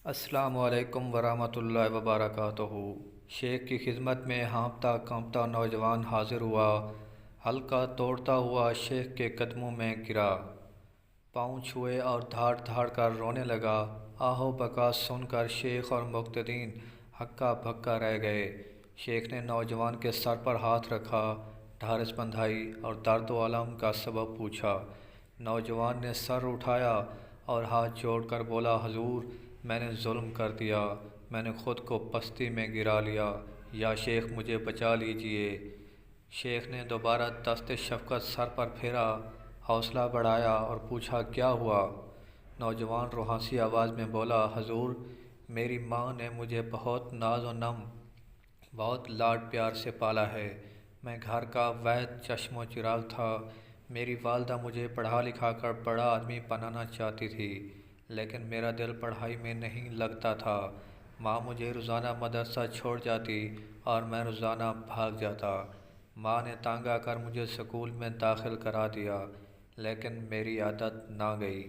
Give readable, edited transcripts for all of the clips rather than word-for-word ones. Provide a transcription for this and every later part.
السلام علیکم ورحمۃ اللہ وبرکاتہ۔ شیخ کی خدمت میں ہانپتا کانپتا نوجوان حاضر ہوا، حلقہ توڑتا ہوا شیخ کے قدموں میں گرا، پاؤں چھوئے اور دھاڑ دھاڑ کر رونے لگا۔ آہو بکا سن کر شیخ اور مقتدین ہکا بھکا رہ گئے۔ شیخ نے نوجوان کے سر پر ہاتھ رکھا، ڈھارس بندھائی اور درد و الم کا سبب پوچھا۔ نوجوان نے سر اٹھایا اور ہاتھ جوڑ کر بولا، حضور میں نے ظلم کر دیا، میں نے خود کو پستی میں گرا لیا، یا شیخ مجھے بچا لیجئے۔ شیخ نے دوبارہ دست شفقت سر پر پھیرا، حوصلہ بڑھایا اور پوچھا، کیا ہوا؟ نوجوان روحانسی آواز میں بولا، حضور میری ماں نے مجھے بہت ناز و نم، بہت لاڈ پیار سے پالا ہے، میں گھر کا واحد چشم و چراغ تھا۔ میری والدہ مجھے پڑھا لکھا کر بڑا آدمی بنانا چاہتی تھی، لیکن میرا دل پڑھائی میں نہیں لگتا تھا۔ ماں مجھے روزانہ مدرسہ چھوڑ جاتی اور میں روزانہ بھاگ جاتا۔ ماں نے تنگ آ کر مجھے سکول میں داخل کرا دیا، لیکن میری عادت نہ گئی۔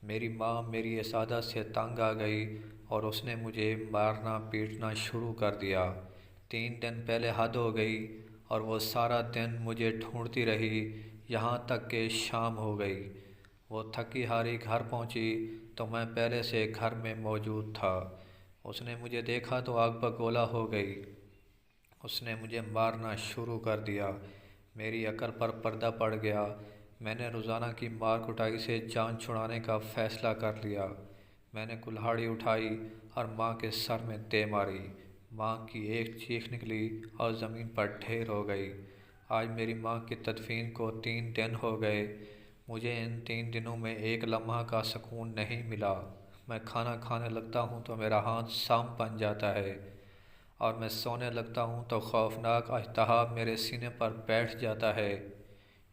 میری ماں میری اس عادت سے تنگ آ گئی اور اس نے مجھے مارنا پیٹنا شروع کر دیا۔ 3 دن پہلے حد ہو گئی اور وہ سارا دن مجھے ڈھونڈتی رہی، یہاں تک کہ شام ہو گئی۔ وہ تھکی ہاری گھر پہنچی تو میں پہلے سے گھر میں موجود تھا۔ اس نے مجھے دیکھا تو آگ بگولا ہو گئی۔ اس نے مجھے مارنا شروع کر دیا۔ میری عقل پر پردہ پڑ گیا۔ میں نے روزانہ کی مار کٹائی سے جان چھڑانے کا فیصلہ کر لیا۔ میں نے کلہاڑی اٹھائی اور ماں کے سر میں دے ماری۔ ماں کی ایک چیخ نکلی اور زمین پر ڈھیر ہو گئی۔ آج میری ماں کی تدفین کو 3 دن ہو گئے۔ مجھے ان 3 دنوں میں ایک لمحہ کا سکون نہیں ملا۔ میں کھانا کھانے لگتا ہوں تو میرا ہاتھ سانپ بن جاتا ہے، اور میں سونے لگتا ہوں تو خوفناک التہاب میرے سینے پر بیٹھ جاتا ہے۔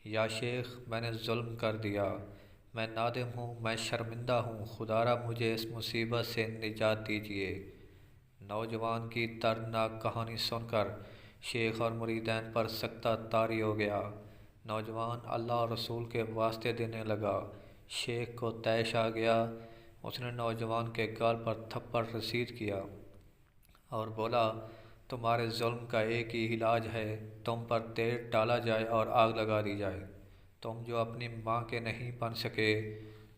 یا شیخ میں نے ظلم کر دیا، میں نادم ہوں، میں شرمندہ ہوں، خدا را مجھے اس مصیبت سے نجات دیجیے۔ نوجوان کی دردناک کہانی سن کر شیخ اور مریدین پر سکتہ طاری ہو گیا۔ نوجوان اللہ اور رسول کے واسطے دینے لگا۔ شیخ کو طیش آ گیا۔ اس نے نوجوان کے گال پر تھپڑ رسید کیا اور بولا، تمہارے ظلم کا ایک ہی علاج ہے، تم پر تیل ڈالا جائے اور آگ لگا دی جائے۔ تم جو اپنی ماں کے نہیں بن سکے،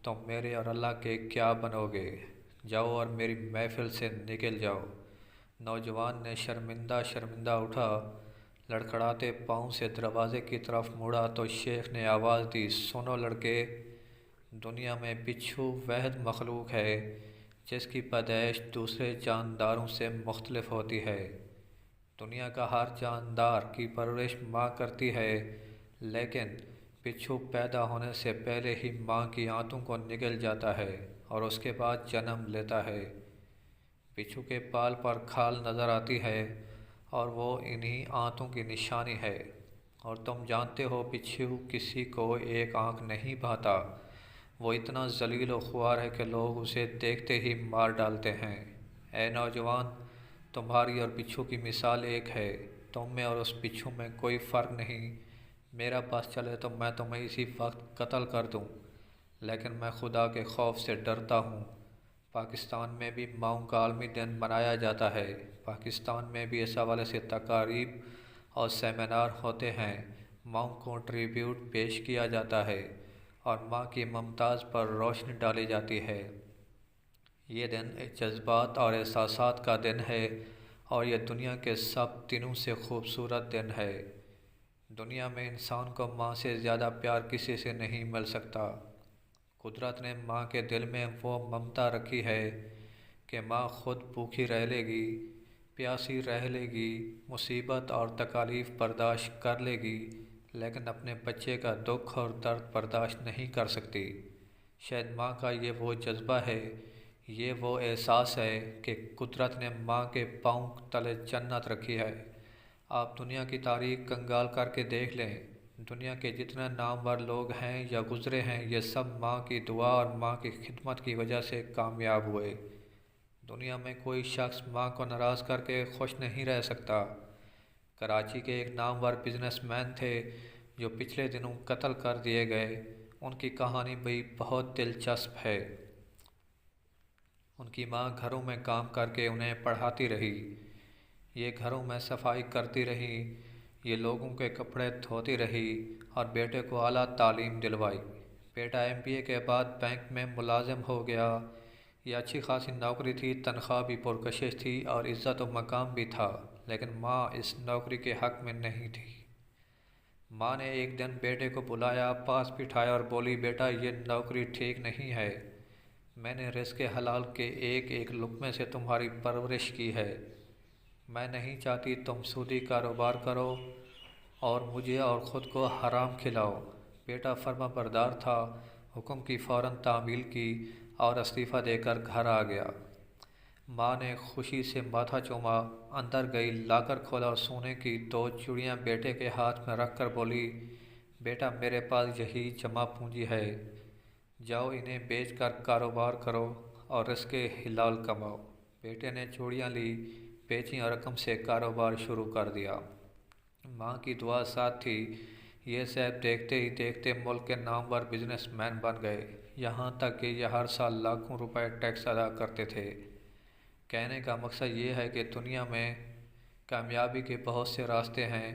تم میرے اور اللہ کے کیا بنو گے؟ جاؤ اور میری محفل سے نکل جاؤ۔ نوجوان نے شرمندہ شرمندہ اٹھا، لڑکھڑاتے پاؤں سے دروازے کی طرف مڑا تو شیخ نے آواز دی، سنو لڑکے، دنیا میں بچھو واحد مخلوق ہے جس کی پیدائش دوسرے جانداروں سے مختلف ہوتی ہے۔ دنیا کا ہر جاندار کی پرورش ماں کرتی ہے، لیکن بچھو پیدا ہونے سے پہلے ہی ماں کی آنتوں کو نگل جاتا ہے اور اس کے بعد جنم لیتا ہے۔ بچھو کے بال پر کھال نظر آتی ہے اور وہ انہی آنتوں کی نشانی ہے، اور تم جانتے ہو بچھو کسی کو ایک آنکھ نہیں بھاتا، وہ اتنا ذلیل و خوار ہے کہ لوگ اسے دیکھتے ہی مار ڈالتے ہیں۔ اے نوجوان، تمہاری اور بچھو کی مثال ایک ہے، تم میں اور اس بچھو میں کوئی فرق نہیں۔ میرا بس چلے تو میں تمہیں اسی وقت قتل کر دوں، لیکن میں خدا کے خوف سے ڈرتا ہوں۔ پاکستان میں بھی ماؤں کا عالمی دن منایا جاتا ہے۔ پاکستان میں بھی اس حوالے سے تقاریب اور سیمینار ہوتے ہیں، ماؤں کو ٹریبیوٹ پیش کیا جاتا ہے اور ماں کی ممتاز پر روشنی ڈالی جاتی ہے۔ یہ دن جذبات اور احساسات کا دن ہے اور یہ دنیا کے سب دنوں سے خوبصورت دن ہے۔ دنیا میں انسان کو ماں سے زیادہ پیار کسی سے نہیں مل سکتا۔ قدرت نے ماں کے دل میں وہ ممتا رکھی ہے کہ ماں خود بھوکی رہ لے گی، پیاسی رہ لے گی، مصیبت اور تکالیف برداشت کر لے گی، لیکن اپنے بچے کا دکھ اور درد برداشت نہیں کر سکتی۔ شاید ماں کا یہ وہ جذبہ ہے، یہ وہ احساس ہے کہ قدرت نے ماں کے پاؤں تلے جنت رکھی ہے۔ آپ دنیا کی تاریخ کنگال کر کے دیکھ لیں، دنیا کے جتنے نامور لوگ ہیں یا گزرے ہیں، یہ سب ماں کی دعا اور ماں کی خدمت کی وجہ سے کامیاب ہوئے۔ دنیا میں کوئی شخص ماں کو ناراض کر کے خوش نہیں رہ سکتا۔ کراچی کے ایک نامور بزنس مین تھے جو پچھلے دنوں قتل کر دیے گئے۔ ان کی کہانی بھی بہت دلچسپ ہے۔ ان کی ماں گھروں میں کام کر کے انہیں پڑھاتی رہی، یہ گھروں میں صفائی کرتی رہی، یہ لوگوں کے کپڑے دھوتی رہی اور بیٹے کو اعلیٰ تعلیم دلوائی۔ بیٹا MBA کے بعد بینک میں ملازم ہو گیا۔ یہ اچھی خاصی نوکری تھی، تنخواہ بھی پرکشش تھی اور عزت و مقام بھی تھا، لیکن ماں اس نوکری کے حق میں نہیں تھی۔ ماں نے ایک دن بیٹے کو بلایا، پاس بٹھایا اور بولی، بیٹا یہ نوکری ٹھیک نہیں ہے، میں نے رزق حلال کے ایک ایک لقمے سے تمہاری پرورش کی ہے، میں نہیں چاہتی تم سودی کاروبار کرو اور مجھے اور خود کو حرام کھلاؤ۔ بیٹا فرما بردار تھا، حکم کی فوراً تعمیل کی اور استعفیٰ دے کر گھر آ گیا۔ ماں نے خوشی سے ماتھا چوما، اندر گئی، لا کر کھولا اور سونے کی 2 چوڑیاں بیٹے کے ہاتھ میں رکھ کر بولی، بیٹا میرے پاس یہی جمع پونجی ہے، جاؤ انہیں بیچ کر کاروبار کرو اور رزق حلال کماؤ۔ بیٹے نے چوڑیاں لی، بیچیں اور رقم سے کاروبار شروع کر دیا۔ ماں کی دعا ساتھ تھی۔ یہ صاحب دیکھتے ہی دیکھتے ملک کے نامور بزنس مین بن گئے، یہاں تک کہ یہ ہر سال لاکھوں روپے ٹیکس ادا کرتے تھے۔ کہنے کا مقصد یہ ہے کہ دنیا میں کامیابی کے بہت سے راستے ہیں،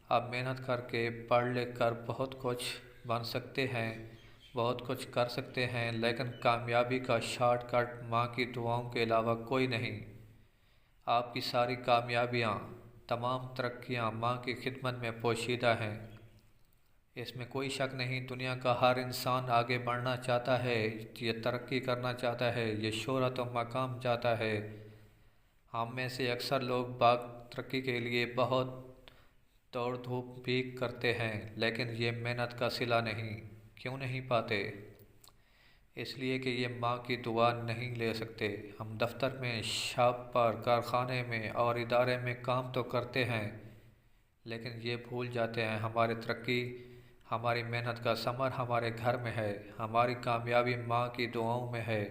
آپ محنت کر کے پڑھ لکھ کر بہت کچھ بن سکتے ہیں، بہت کچھ کر سکتے ہیں، لیکن کامیابی کا شارٹ کٹ ماں کی دعاؤں کے علاوہ کوئی نہیں۔ آپ کی ساری کامیابیاں، تمام ترقیاں ماں کی خدمت میں پوشیدہ ہیں، اس میں کوئی شک نہیں۔ دنیا کا ہر انسان آگے بڑھنا چاہتا ہے، یہ ترقی کرنا چاہتا ہے، یہ شہرت و مقام چاہتا ہے۔ ہم میں سے اکثر لوگ باغ ترقی کے لیے بہت دوڑ دھوپ بھی کرتے ہیں، لیکن یہ محنت کا صلہ نہیں۔ کیوں نہیں پاتے؟ اس لیے کہ یہ ماں کی دعا نہیں لے سکتے۔ ہم دفتر میں، شاپ پر، کارخانے میں اور ادارے میں کام تو کرتے ہیں، لیکن یہ بھول جاتے ہیں ہماری ترقی، ہماری محنت کا ثمر ہمارے گھر میں ہے، ہماری کامیابی ماں کی دعاؤں میں ہے۔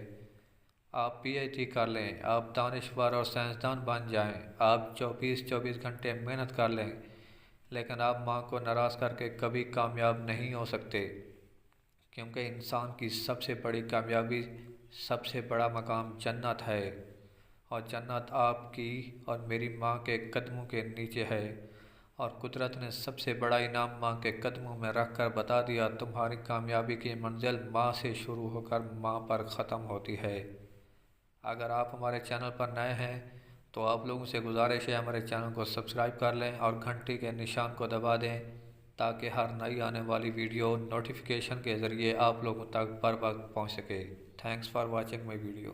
آپ PhD کر لیں، آپ دانشور اور سائنسدان بن جائیں، آپ 24 گھنٹے محنت کر لیں، لیکن آپ ماں کو ناراض کر کے کبھی کامیاب نہیں ہو سکتے، کیونکہ انسان کی سب سے بڑی کامیابی، سب سے بڑا مقام جنت ہے، اور جنت آپ کی اور میری ماں کے قدموں کے نیچے ہے، اور قدرت نے سب سے بڑا انعام ماں کے قدموں میں رکھ کر بتا دیا، تمہاری کامیابی کی منزل ماں سے شروع ہو کر ماں پر ختم ہوتی ہے۔ اگر آپ ہمارے چینل پر نئے ہیں تو آپ لوگوں سے گزارش ہے ہمارے چینل کو سبسکرائب کر لیں اور گھنٹی کے نشان کو دبا دیں، تاکہ ہر نئی آنے والی ویڈیو نوٹیفیکیشن کے ذریعے آپ لوگوں تک بر وقت پہنچ سکے۔ Thanks for watching my video.